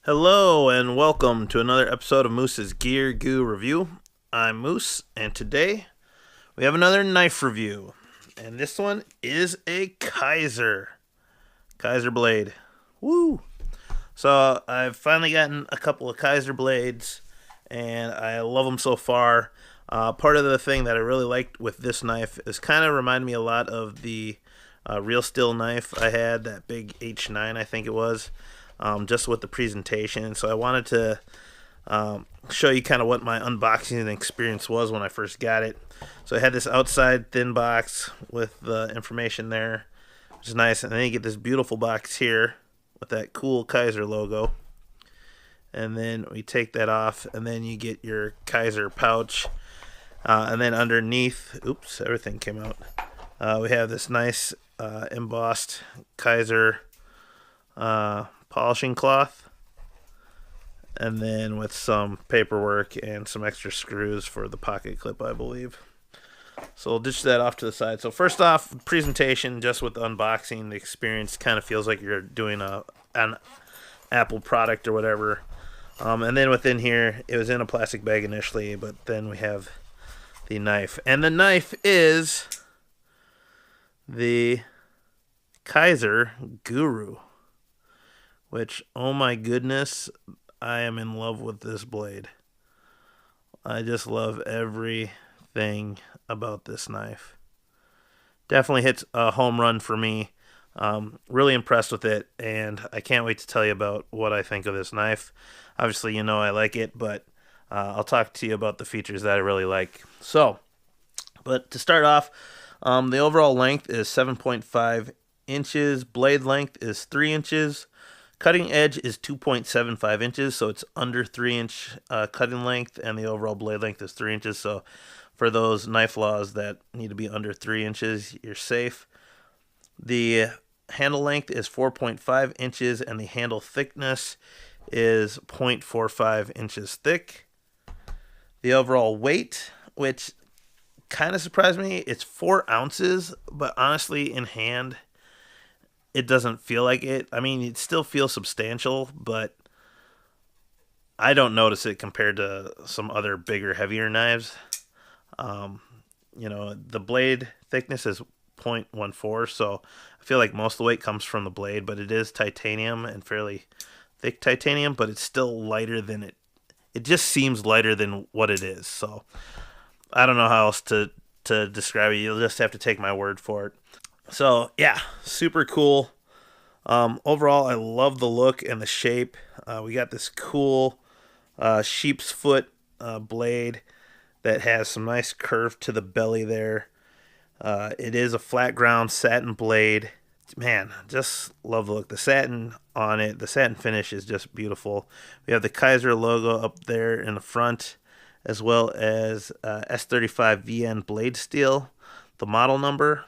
Hello and welcome to another episode of Moose's Gear Goo Review. I'm Moose, and today we have another knife review. And this one is a Kizer blade. Woo! So I've finally gotten a couple of Kizer blades, and I love them so far. Part of the thing that I really liked with this knife is kind of reminded me a lot of the Real Steel knife I had, that big H9 I think it was. Just with the presentation. So I wanted to show you kind of what my unboxing experience was when I first got it. So I had this outside thin box with the information there, which is nice. And then you get this beautiful box here with that cool Kizer logo. And then we take that off, and then you get your Kizer pouch. And then underneath, oops, everything came out. We have this nice embossed Kizer polishing cloth, and then with some paperwork and some extra screws for the pocket clip, I believe. So we'll ditch that off to the side. So first off, presentation, just with the unboxing, the experience kind of feels like you're doing an Apple product or whatever. And then within here, it was in a plastic bag initially, but then we have the knife. And the knife is the Kizer Guru, which, oh my goodness, I am in love with this blade. I just love everything about this knife. Definitely hits a home run for me. Really impressed with it, and I can't wait to tell you about what I think of this knife. Obviously, you know I like it, but I'll talk to you about the features that I really like. So, but to start off, the overall length is 7.5 inches. Blade length is 3 inches. Cutting edge is 2.75 inches, so it's under 3-inch cutting length, and the overall blade length is 3 inches. So for those knife laws that need to be under 3 inches, you're safe. The handle length is 4.5 inches, and the handle thickness is 0.45 inches thick. The overall weight, which kind of surprised me, it's 4 ounces, but honestly, in hand, it doesn't feel like it. I mean, it still feels substantial, but I don't notice it compared to some other bigger, heavier knives. The blade thickness is 0.14, so I feel like most of the weight comes from the blade, but it is titanium and fairly thick titanium, but it's still lighter than it. It just seems lighter than what it is. So I don't know how else to describe it. You'll just have to take my word for it. So yeah, super cool. Overall, I love the look and the shape. We got this cool sheep's foot blade that has some nice curve to the belly there. It is a flat ground satin blade. Man, just love the look. The satin on it, the satin finish is just beautiful. We have the Kizer logo up there in the front, as well as S35 VN blade steel, the model number.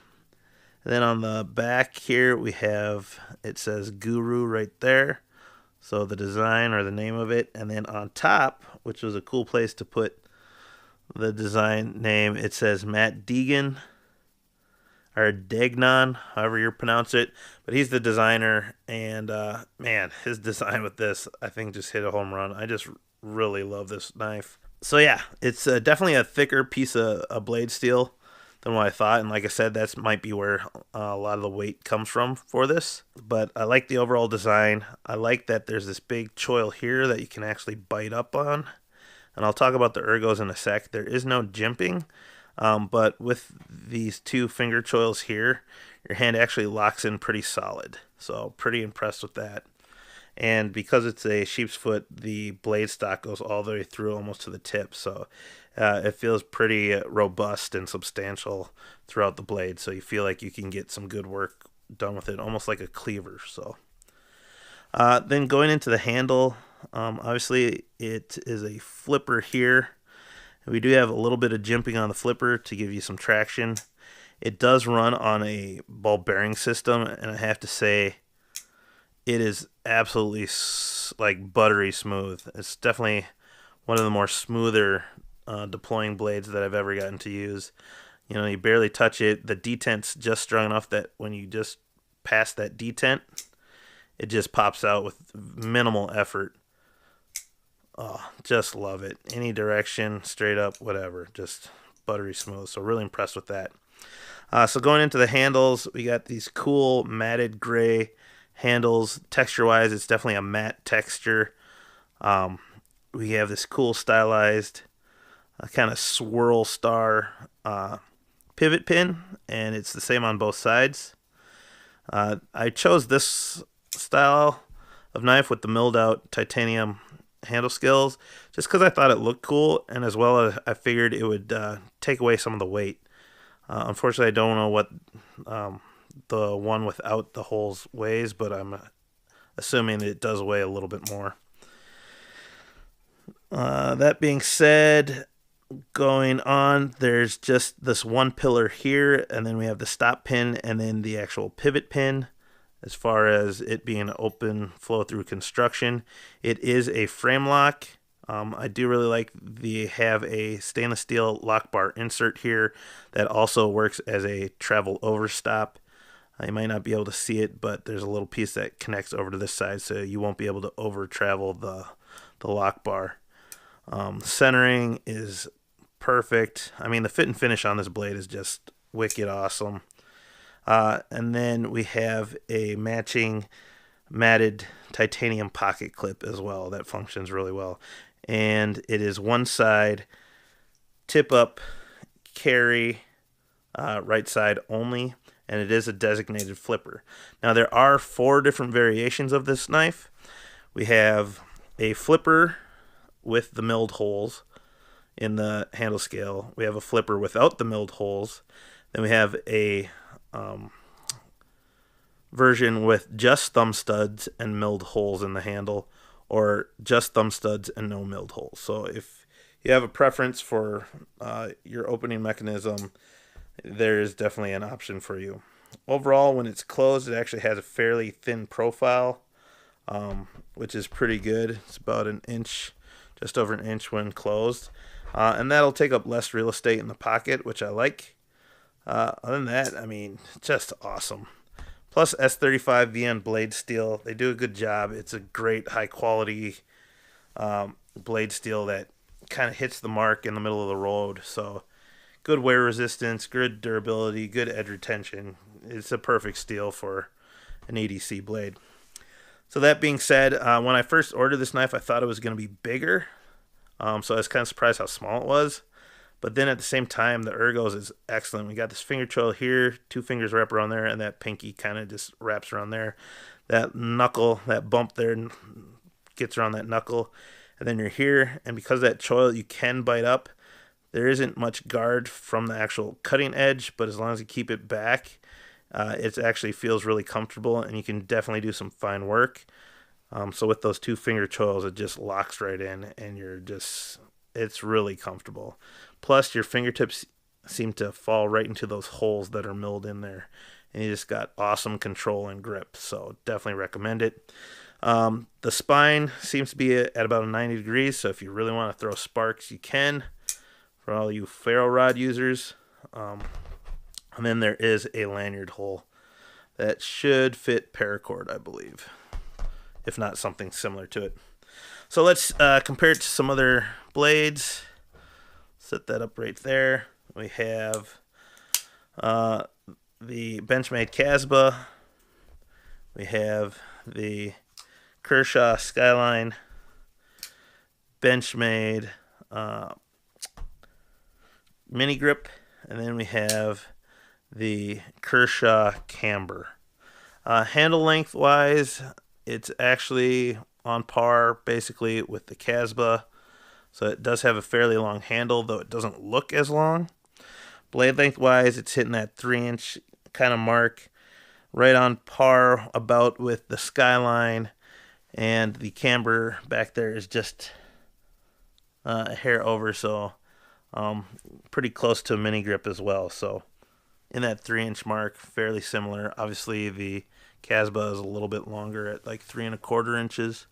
And then on the back here, it says Guru right there. So the design or the name of it. And then on top, which was a cool place to put the design name, it says Matt Deegan, or Degnan, however you pronounce it. But he's the designer, and man, his design with this, I think, just hit a home run. I just really love this knife. So yeah, it's definitely a thicker piece of blade steel than what I thought, and like I said, that might be where a lot of the weight comes from for this. But I like the overall design. I like that there's this big choil here that you can actually bite up on, and I'll talk about the ergos in a sec. There is no jimping, but with these 2 finger choils here, your hand actually locks in pretty solid. So pretty impressed with that. And because it's a sheep's foot, the blade stock goes all the way through almost to the tip. So it feels pretty robust and substantial throughout the blade. So you feel like you can get some good work done with it, almost like a cleaver. So then going into the handle, obviously it is a flipper here. We do have a little bit of jimping on the flipper to give you some traction. It does run on a ball bearing system, and I have to say, it is absolutely like buttery smooth. It's definitely one of the more smoother deploying blades that I've ever gotten to use. You barely touch it. The detent's just strong enough that when you just pass that detent, it just pops out with minimal effort. Oh, just love it. Any direction, straight up, whatever. Just buttery smooth. So really impressed with that. So going into the handles, we got these cool matted gray handles. Texture-wise, it's definitely a matte texture. Um, we have this cool stylized kind of swirl star pivot pin, and it's the same on both sides. I chose this style of knife with the milled out titanium handle skills just because I thought it looked cool, and as well as I figured it would take away some of the weight. Unfortunately, I don't know what the one without the holes weighs, but I'm assuming it does weigh a little bit more. That being said, going on, there's just this one pillar here, and then we have the stop pin and then the actual pivot pin. As far as it being an open flow through construction, it is a frame lock. I do really like they have a stainless steel lock bar insert here that also works as a travel over stop. You might not be able to see it, but there's a little piece that connects over to this side, so you won't be able to over travel the lock bar. Centering is perfect. I mean, the fit and finish on this blade is just wicked awesome. And then we have a matching matted titanium pocket clip as well that functions really well. And it is one side tip up carry, right side only, and it is a designated flipper. Now there are 4 different variations of this knife. We have a flipper with the milled holes in the handle scale. We have a flipper without the milled holes. Then we have a version with just thumb studs and milled holes in the handle, or just thumb studs and no milled holes. So if you have a preference for your opening mechanism, there is definitely an option for you. Overall, when it's closed, it actually has a fairly thin profile, which is pretty good. It's about an inch, just over an inch when closed. And that'll take up less real estate in the pocket, which I like. Other than that, I mean, just awesome. Plus S35 VN blade steel. They do a good job. It's a great high quality blade steel that kind of hits the mark in the middle of the road. So good wear resistance, good durability, good edge retention. It's a perfect steel for an EDC blade. So that being said, when I first ordered this knife, I thought it was going to be bigger. So I was kind of surprised how small it was. But then at the same time, the ergos is excellent. We got this finger choil here, 2 fingers wrap around there, and that pinky kind of just wraps around there. That knuckle, that bump there gets around that knuckle. And then you're here, and because of that choil, you can bite up. There isn't much guard from the actual cutting edge, but as long as you keep it back, it actually feels really comfortable, and you can definitely do some fine work. So with those 2 finger choils, it just locks right in, and it's really comfortable. Plus, your fingertips seem to fall right into those holes that are milled in there, and you just got awesome control and grip. So definitely recommend it. The spine seems to be at about 90 degrees, so if you really want to throw sparks, you can. For all you ferro rod users. And then there is a lanyard hole that should fit paracord, I believe, if not something similar to it. So let's compare it to some other blades. Set that up right there. We have the Benchmade Casbah. We have the Kershaw Skyline Benchmade Mini Grip. And then we have the Kershaw Camber. Handle length wise, it's actually on par basically with the Casbah. So it does have a fairly long handle, though it doesn't look as long. Blade length wise, it's hitting that 3-inch kind of mark, right on par about with the Skyline, and the camber back there is just a hair over, so pretty close to a mini grip as well. So in that 3-inch mark, fairly similar. Obviously the Casbah is a little bit longer at like 3¼ inches.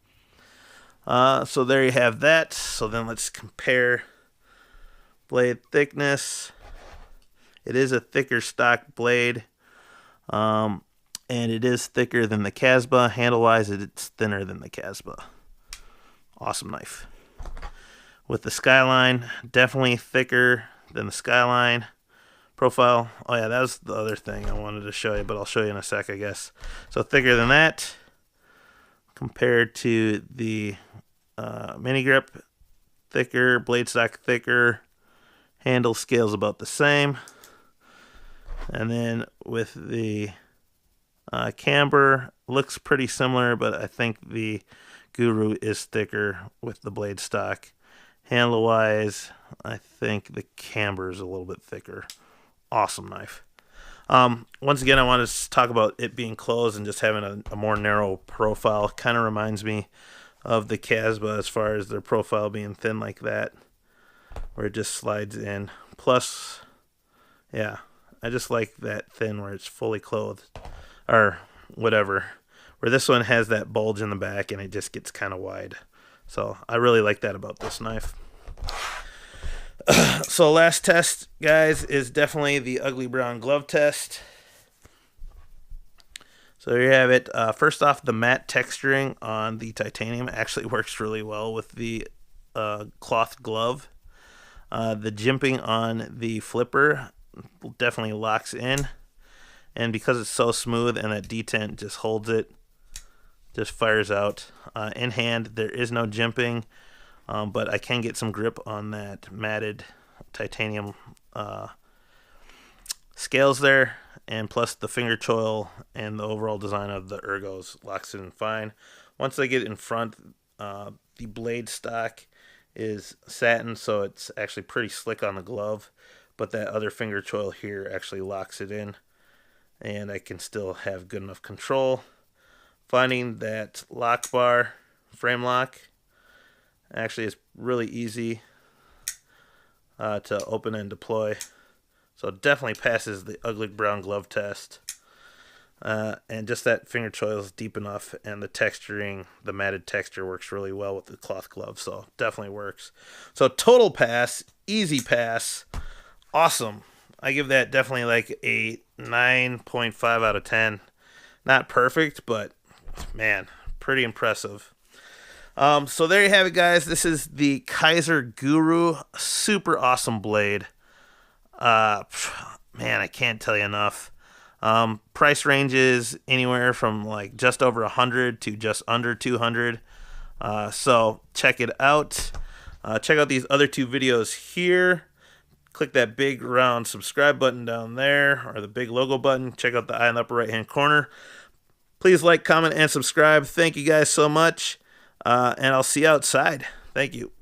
So there you have that. So then let's compare blade thickness. It is a thicker stock blade, and it is thicker than the Casbah. Handle-wise, it's thinner than the Casbah. Awesome knife. with the Skyline. Definitely thicker than the Skyline profile. Oh yeah, that was the other thing I wanted to show you, but I'll show you in a sec, I guess. So thicker than that compared to the mini grip. Thicker, blade stock thicker, handle scales about the same. And then with the camber, looks pretty similar, but I think the Guru is thicker with the blade stock. Handle wise, I think the camber is a little bit thicker. Awesome knife. Once again, I want to talk about it being closed and just having a more narrow profile. Kind of reminds me of the Casbah as far as their profile being thin like that, where it just slides in. Plus, yeah, I just like that thin where it's fully clothed, or whatever, where this one has that bulge in the back and it just gets kind of wide. So I really like that about this knife. So last test, guys, is definitely the ugly brown glove test. So there you have it. First off, the matte texturing on the titanium actually works really well with the cloth glove. The jimping on the flipper definitely locks in. And because it's so smooth and that detent just holds it, just fires out. In hand, there is no jimping, but I can get some grip on that matted titanium scales there. And plus the finger choil and the overall design of the ergos locks it in fine. Once I get it in front, the blade stock is satin, so it's actually pretty slick on the glove, but that other finger choil here actually locks it in, and I can still have good enough control. Finding that lock bar, frame lock, actually is really easy to open and deploy. So it definitely passes the ugly brown glove test. And just that finger choil is deep enough, and the texturing, the matted texture works really well with the cloth glove, so definitely works. So total pass, easy pass, awesome. I give that definitely like a 9.5 out of 10. Not perfect, but man, pretty impressive. So there you have it, guys. This is the Kizer Guru, super awesome blade. Man, I can't tell you enough. Price ranges anywhere from like just over 100 to just under 200. So check it out. Check out these other two videos here. Click that big round subscribe button down there, or the big logo button. Check out the eye in the upper right hand corner. Please like, comment, and subscribe. Thank you guys so much. And I'll see you outside. Thank you.